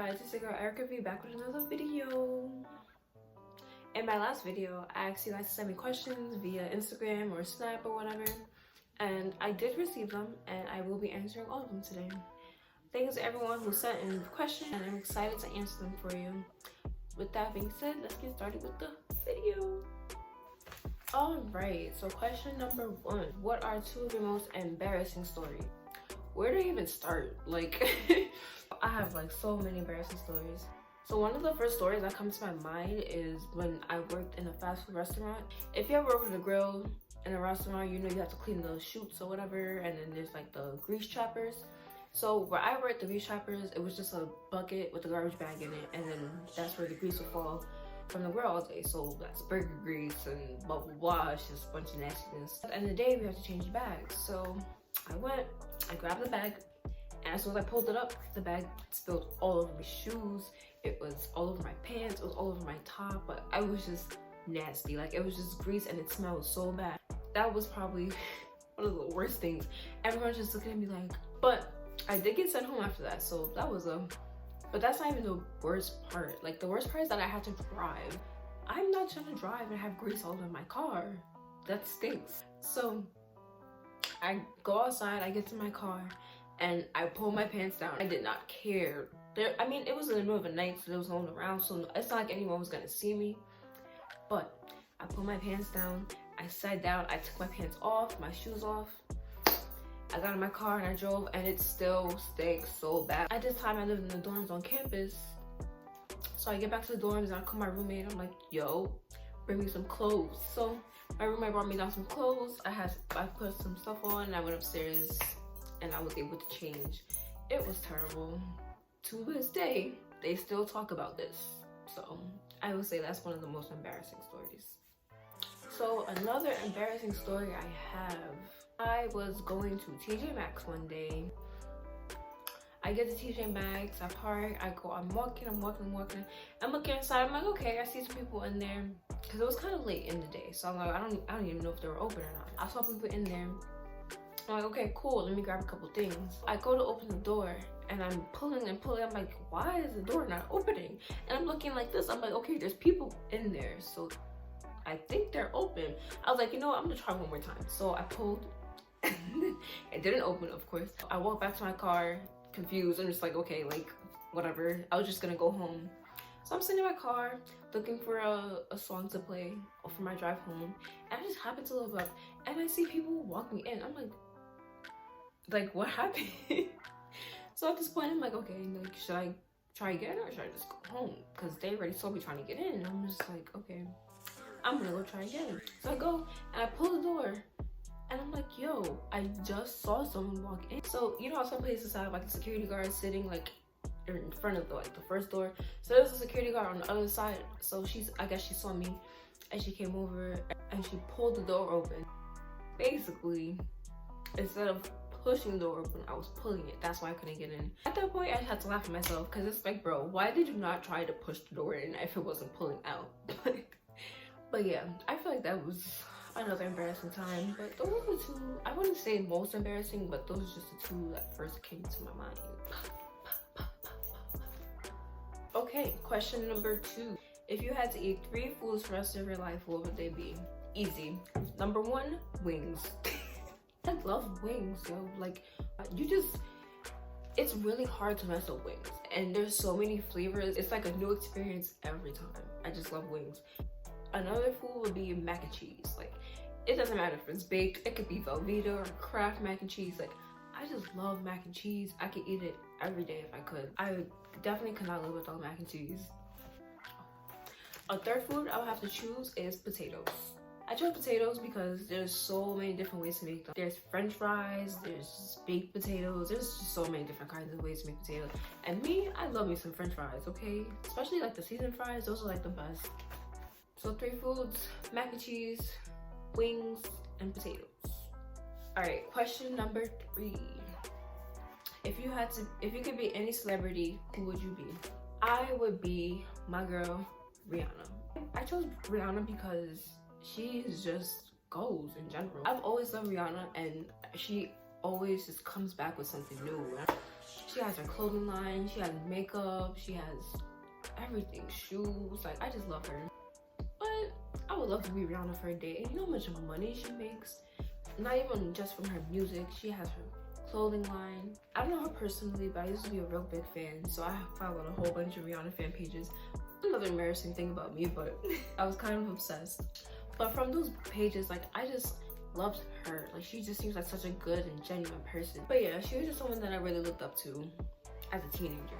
guys, it's your girl Erykah V back with another video. In my last video, I asked you guys to send me questions via Instagram or Snap or whatever, and I did receive them, and I will be answering all of them today. Thanks to everyone who sent in questions, and I'm excited to answer them for you. With that being said, let's get started with the video. Alright, so question number 1. What are 2 of your most embarrassing stories? Where do I even start? Like, I have like so many embarrassing stories. So one of the first stories that comes to my mind is when I worked in a fast food restaurant. If you ever work with a grill in a restaurant, you know you have to clean the chutes or whatever, and then there's like the grease trappers. So where I worked, the grease trappers, it was just a bucket with a garbage bag in it, and then that's where the grease would fall from the grill all day. So that's burger grease and blah blah blah. It's just a bunch of nastiness. At the end of the day, we have to change the bags. So I grabbed the bag, and as soon as I pulled it up, the bag spilled all over my shoes. It was all over my pants. It was all over my top. But I was just nasty. Like, it was just grease, and it smelled so bad. That was probably one of the worst things. Everyone's just looking at me like, but I did get sent home after that. So that was but that's not even the worst part. Like, the worst part is that I had to drive. I'm not trying to drive and have grease all over my car. That stinks. So I go outside, I get to my car, and I pull my pants down. I did not care. I mean, it was in the middle of the night, so there was no one around, so it's not like anyone was gonna see me. But I pulled my pants down, I sat down, I took my pants off, my shoes off. I got in my car and I drove, and it still stinks so bad. At this time, I lived in the dorms on campus. So I get back to the dorms and I call my roommate. I'm like, yo, bring me some clothes. So my roommate brought me down some clothes. I put some stuff on, and I went upstairs and I was able to change. It was terrible. To this day, they still talk about this. So I would say that's one of the most embarrassing stories. So another embarrassing story I have. I was going to TJ Maxx one day. I get to TJ Maxx, I park, I'm walking. I'm looking inside, I'm like, okay, I see some people in there. Cause it was kind of late in the day. So I'm like, I don't even know if they were open or not. I saw people in there. I'm like, okay, cool, let me grab a couple things. I go to open the door, and I'm pulling. I'm like, why is the door not opening? And I'm looking like this. I'm like, okay, there's people in there, so I think they're open. I was like, you know what, I'm gonna try one more time. So I pulled. It didn't open, of course. I walked back to my car, confused. I'm just like, okay, like, whatever. I was just gonna go home. So I'm sitting in my car, looking for a song to play for my drive home. And I just happened to look up, and I see people walking in. I'm like, what happened? So at this point, I'm like, okay, like, should I try again, or should I just go home? Because they already saw me trying to get in. And I'm just like, okay, I'm gonna go try again. So I go, and I pull the door. And I'm like, yo, I just saw someone walk in. So you know how some places have like a security guard sitting like in front of the first door. So there's a security guard on the other side. So I guess she saw me, and she came over and she pulled the door open. Basically, instead of pushing the door open, I was pulling it. That's why I couldn't get in. At that point, I had to laugh at myself, because it's like, bro, why did you not try to push the door in if it wasn't pulling out? But yeah, I feel like that was another embarrassing time. But those are the 2, I wouldn't say most embarrassing, but those are just the 2 that first came to my mind. Okay, question number 2. If you had to eat 3 foods for the rest of your life, what would they be? Easy. Number 1, wings. I love wings, yo. Like, it's really hard to mess up wings. And there's so many flavors. It's like a new experience every time. I just love wings. Another food would be mac and cheese. Like, it doesn't matter if it's baked. It could be Velveeta or Kraft mac and cheese. Like, I just love mac and cheese. I could eat it every day if I could. I definitely could not live without mac and cheese. A third food I would have to choose is potatoes. I chose potatoes because there's so many different ways to make them. There's french fries, there's baked potatoes, there's just so many different kinds of ways to make potatoes. And me, I love me some french fries, okay? Especially like the seasoned fries, those are like the best. So 3 foods: mac and cheese, wings, and potatoes. Alright, question number 3. If you could be any celebrity, who would you be? I would be my girl, Rihanna. I chose Rihanna because she just goes in general. I've always loved Rihanna, and she always just comes back with something new. She has her clothing line, she has makeup, she has everything, shoes. Like, I just love her. But I would love to be Rihanna for a day. And you know how much money she makes? Not even just from her music. She has her clothing line. I don't know her personally, but I used to be a real big fan, so I followed a whole bunch of Rihanna fan pages. Another embarrassing thing about me, but I was kind of obsessed. But from those pages, like, I just loved her. Like, she just seems like such a good and genuine person. But yeah, she was just someone that I really looked up to as a teenager.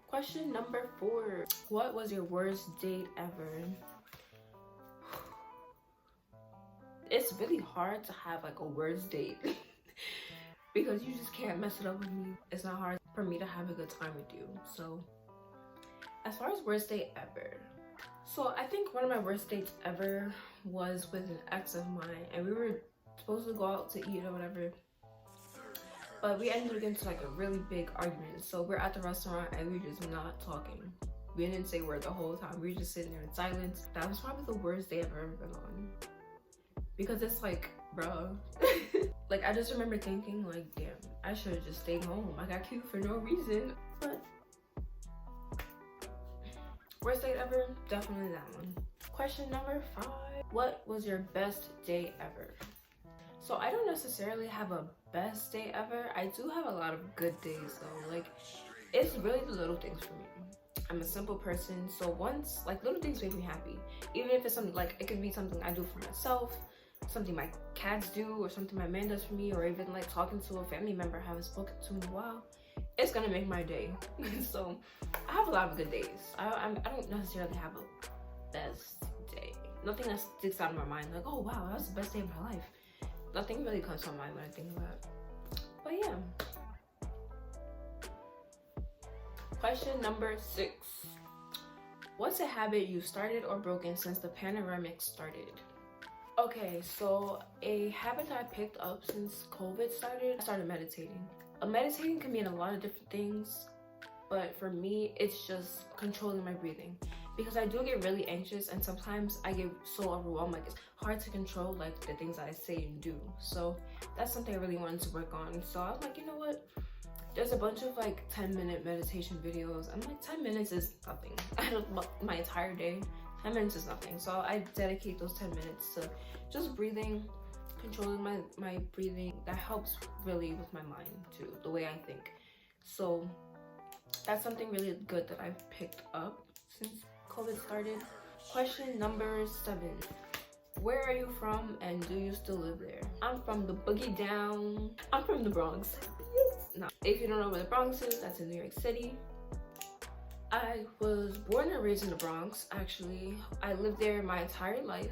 Question number 4. What was your worst date ever? It's really hard to have like a worst date because you just can't mess it up with me. It's not hard for me to have a good time with you. So as far as worst date ever, so I think one of my worst dates ever was with an ex of mine, and we were supposed to go out to eat or whatever, but we ended up getting into like a really big argument. So we're at the restaurant and we're just not talking. We didn't say a word the whole time. We were just sitting there in silence. That was probably the worst day I've ever been on, because it's like, bruh. Like, I just remember thinking like, damn, I should have just stayed home. I got cute for no reason. But worst date ever, definitely that one. Question number 5. What was your best day ever? So I don't necessarily have a best day ever. I do have a lot of good days though. Like, it's really the little things for me. I'm a simple person, so once, like, little things make me happy. Even if it's something, like, it could be something I do for myself, something my cats do, or something my man does for me, or even like talking to a family member I haven't spoken to in a while. It's gonna make my day. So I have a lot of good days. I don't necessarily have a best day. Nothing that sticks out of my mind like, oh wow, that was the best day of my life. Nothing really comes to my mind when I think about it. But yeah. Question number 6. What's a habit you started or broken since the pandemic started? Okay, so a habit that I picked up since COVID started, I started meditating. Meditating can mean a lot of different things, but for me, it's just controlling my breathing. Because I do get really anxious, and sometimes I get so overwhelmed, like it's hard to control like the things that I say and do. So that's something I really wanted to work on. So I was like, you know what? There's a bunch of like 10-minute meditation videos. I'm like, 10 minutes is nothing. I don't, my entire day, 10 minutes is nothing. So I dedicate those 10 minutes to just breathing, controlling my breathing. That helps really with my mind too, the way I think. So that's something really good that I've picked up since COVID started. Question number 7. Where are you from and do you still live there? I'm from the boogie down. I'm from the Bronx. No, if you don't know where the Bronx is, that's in New York City. I was born and raised in the Bronx, actually. I lived there my entire life.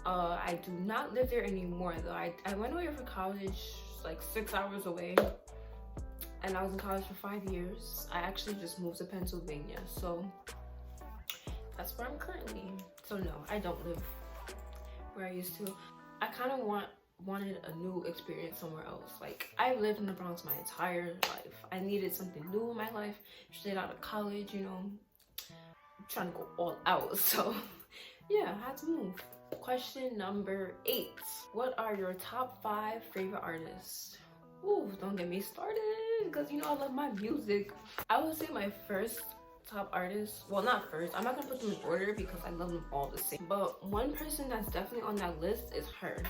I do not live there anymore though. I went away for college, like 6 hours away. And I was in college for 5 years. I actually just moved to Pennsylvania, so that's where I'm currently. So no, I don't live where I used to. I kind of wanted a new experience somewhere else. Like, I lived in the Bronx my entire life. I needed something new in my life. Straight out of college, you know, I'm trying to go all out. So yeah, I had to move. Question number 8. What are your top 5 favorite artists? Ooh, don't get me started, because you know I love my music. I would say my first top artist, well, not first, I'm not gonna put them in order because I love them all the same, but one person that's definitely on that list is her.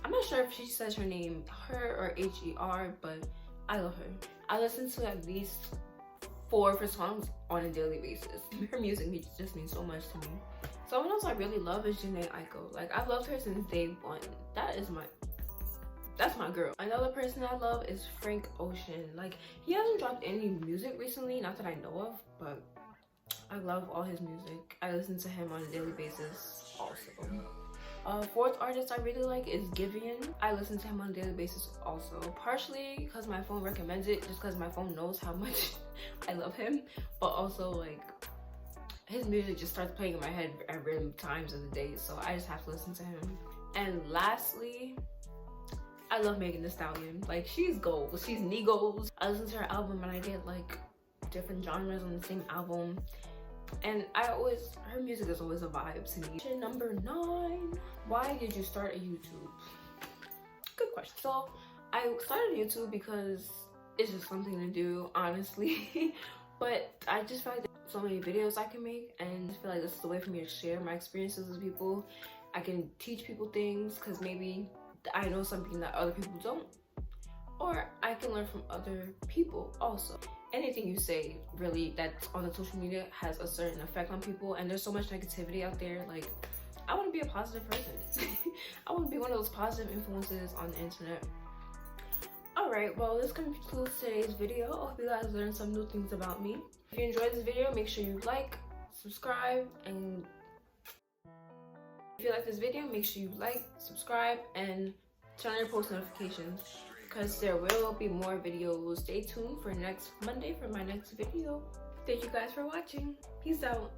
I'm not sure if she says her name her or H-E-R, but I love her. I listen to at least 4 of her songs on a daily basis. Her music just means so much to me. Someone else I really love is Know Erykah. Like, I've loved her since day one. That's my girl. Another person I love is Frank Ocean. Like, he hasn't dropped any music recently, not that I know of, but I love all his music. I listen to him on a daily basis also. 4th artist I really like is Giveon. I listen to him on a daily basis also. Partially because my phone recommends it, just because my phone knows how much I love him. But also, like, his music just starts playing in my head at random times of the day, so I just have to listen to him. And lastly, I love Megan Thee Stallion. Like, she's gold. She's Negos. I listen to her album and I get like different genres on the same album. And her music is always a vibe to me. Question number 9. Why did you start a YouTube? Good question. So I started YouTube because it's just something to do, honestly. But I just feel like there's so many videos I can make, and I feel like this is the way for me to share my experiences with people. I can teach people things because maybe I know something that other people don't, or I can learn from other people also. Anything you say really that's on the social media has a certain effect on people, and there's so much negativity out there. Like, I want to be a positive person. I want to be one of those positive influences on the internet. Alright, well, this concludes today's video. I hope you guys learned some new things about me. If you enjoyed this video, make sure you like, subscribe, and if you like this video, make sure you like, subscribe, and turn on your post notifications, because there will be more videos. Stay tuned for next Monday for my next video. Thank you guys for watching. Peace out.